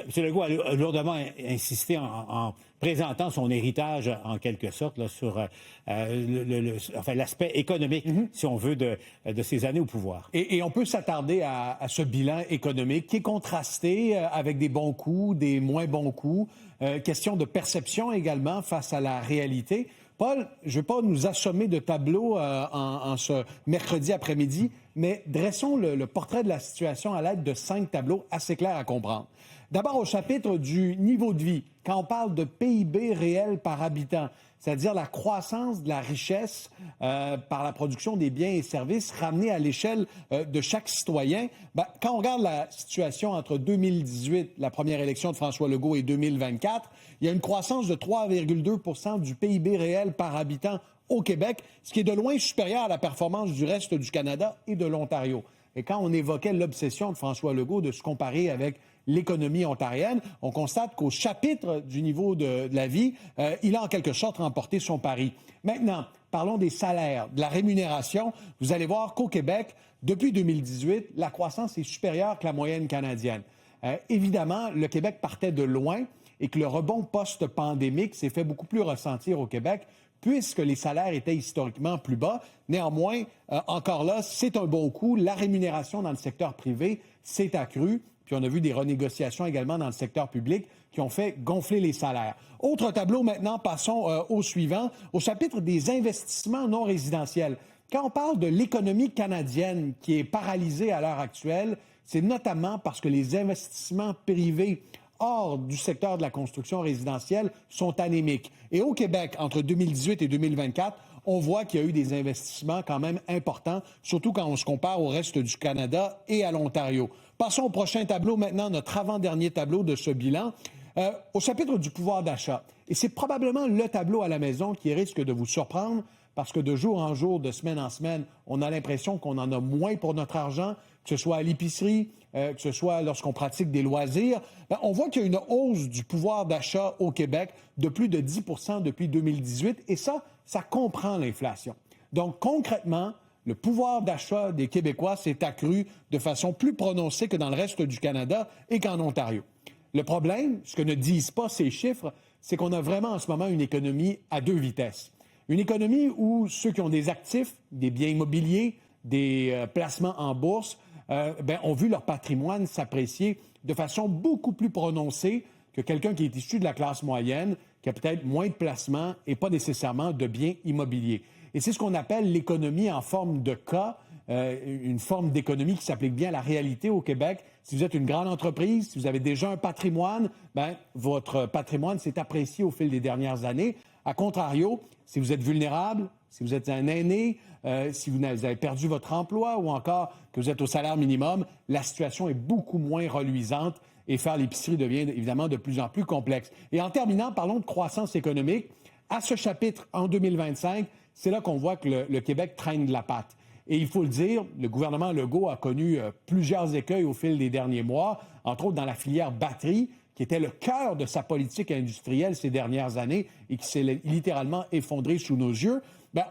M. Legault a lourdement insisté en présentant son héritage, en quelque sorte, là, sur l'aspect économique, si on veut, de ses années au pouvoir. Et on peut s'attarder à ce bilan économique qui est contrasté avec des bons coups, des moins bons coups. Question de perception également face à la réalité. Paul, je ne vais pas nous assommer de tableaux en ce mercredi après-midi, mais dressons le portrait de la situation à l'aide de 5 tableaux assez clairs à comprendre. D'abord, au chapitre du niveau de vie, quand on parle de PIB réel par habitant, c'est-à-dire la croissance de la richesse par la production des biens et services ramenés à l'échelle de chaque citoyen, quand on regarde la situation entre 2018, la première élection de François Legault, et 2024, il y a une croissance de 3,2 % du PIB réel par habitant au Québec, ce qui est de loin supérieur à la performance du reste du Canada et de l'Ontario. Et quand on évoquait l'obsession de François Legault de se comparer avec l'économie ontarienne, on constate qu'au chapitre du niveau de la vie, il a en quelque sorte remporté son pari. Maintenant, parlons des salaires, de la rémunération. Vous allez voir qu'au Québec, depuis 2018, la croissance est supérieure que la moyenne canadienne. Évidemment, le Québec partait de loin et que le rebond post-pandémique s'est fait beaucoup plus ressentir au Québec puisque les salaires étaient historiquement plus bas. Néanmoins, encore là, c'est un bon coup. La rémunération dans le secteur privé s'est accrue. Puis on a vu des renégociations également dans le secteur public qui ont fait gonfler les salaires. Autre tableau maintenant, passons au suivant, au chapitre des investissements non résidentiels. Quand on parle de l'économie canadienne qui est paralysée à l'heure actuelle, c'est notamment parce que les investissements privés hors du secteur de la construction résidentielle sont anémiques. Et au Québec, entre 2018 et 2024, on voit qu'il y a eu des investissements quand même importants, surtout quand on se compare au reste du Canada et à l'Ontario. Passons au prochain tableau maintenant, notre avant-dernier tableau de ce bilan, au chapitre du pouvoir d'achat. Et c'est probablement le tableau à la maison qui risque de vous surprendre parce que de jour en jour, de semaine en semaine, on a l'impression qu'on en a moins pour notre argent, que ce soit à l'épicerie, que ce soit lorsqu'on pratique des loisirs. On voit qu'il y a une hausse du pouvoir d'achat au Québec de plus de 10 % depuis 2018 et ça comprend l'inflation. Donc concrètement, le pouvoir d'achat des Québécois s'est accru de façon plus prononcée que dans le reste du Canada et qu'en Ontario. Le problème, ce que ne disent pas ces chiffres, c'est qu'on a vraiment en ce moment une économie à 2 vitesses. Une économie où ceux qui ont des actifs, des biens immobiliers, des placements en bourse, ont vu leur patrimoine s'apprécier de façon beaucoup plus prononcée que quelqu'un qui est issu de la classe moyenne, qui a peut-être moins de placements et pas nécessairement de biens immobiliers. Et c'est ce qu'on appelle l'économie en forme de cas, une forme d'économie qui s'applique bien à la réalité au Québec. Si vous êtes une grande entreprise, si vous avez déjà un patrimoine, votre patrimoine s'est apprécié au fil des dernières années. A contrario, si vous êtes vulnérable, si vous êtes un aîné, si vous avez perdu votre emploi ou encore que vous êtes au salaire minimum, la situation est beaucoup moins reluisante et faire l'épicerie devient évidemment de plus en plus complexe. Et en terminant, parlons de croissance économique. À ce chapitre, en 2025, c'est là qu'on voit que le Québec traîne de la patte. Et il faut le dire, le gouvernement Legault a connu plusieurs écueils au fil des derniers mois, entre autres dans la filière batterie, qui était le cœur de sa politique industrielle ces dernières années et qui s'est littéralement effondrée sous nos yeux.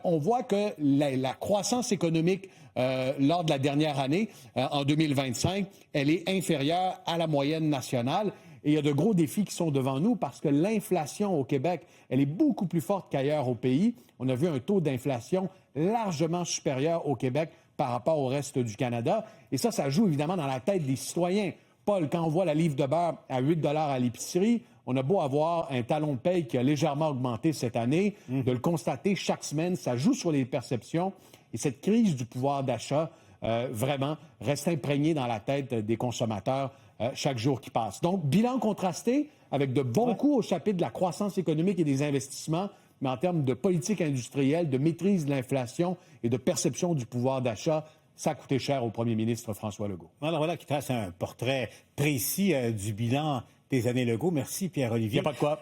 On voit que la croissance économique lors de la dernière année, en 2025, elle est inférieure à la moyenne nationale. Et il y a de gros défis qui sont devant nous parce que l'inflation au Québec, elle est beaucoup plus forte qu'ailleurs au pays. On a vu un taux d'inflation largement supérieur au Québec par rapport au reste du Canada. Et ça joue évidemment dans la tête des citoyens. Paul, quand on voit la livre de beurre à 8 $ à l'épicerie, on a beau avoir un talon de paye qui a légèrement augmenté cette année, de le constater chaque semaine, ça joue sur les perceptions. Et cette crise du pouvoir d'achat, vraiment, reste imprégnée dans la tête des consommateurs chaque jour qui passe. Donc, bilan contrasté avec de bons coups au chapitre de la croissance économique et des investissements, mais en termes de politique industrielle, de maîtrise de l'inflation et de perception du pouvoir d'achat, ça a coûté cher au premier ministre François Legault. Alors voilà qui trace un portrait précis du bilan des années Legault. Merci Pierre-Olivier. Il n'y a pas de quoi.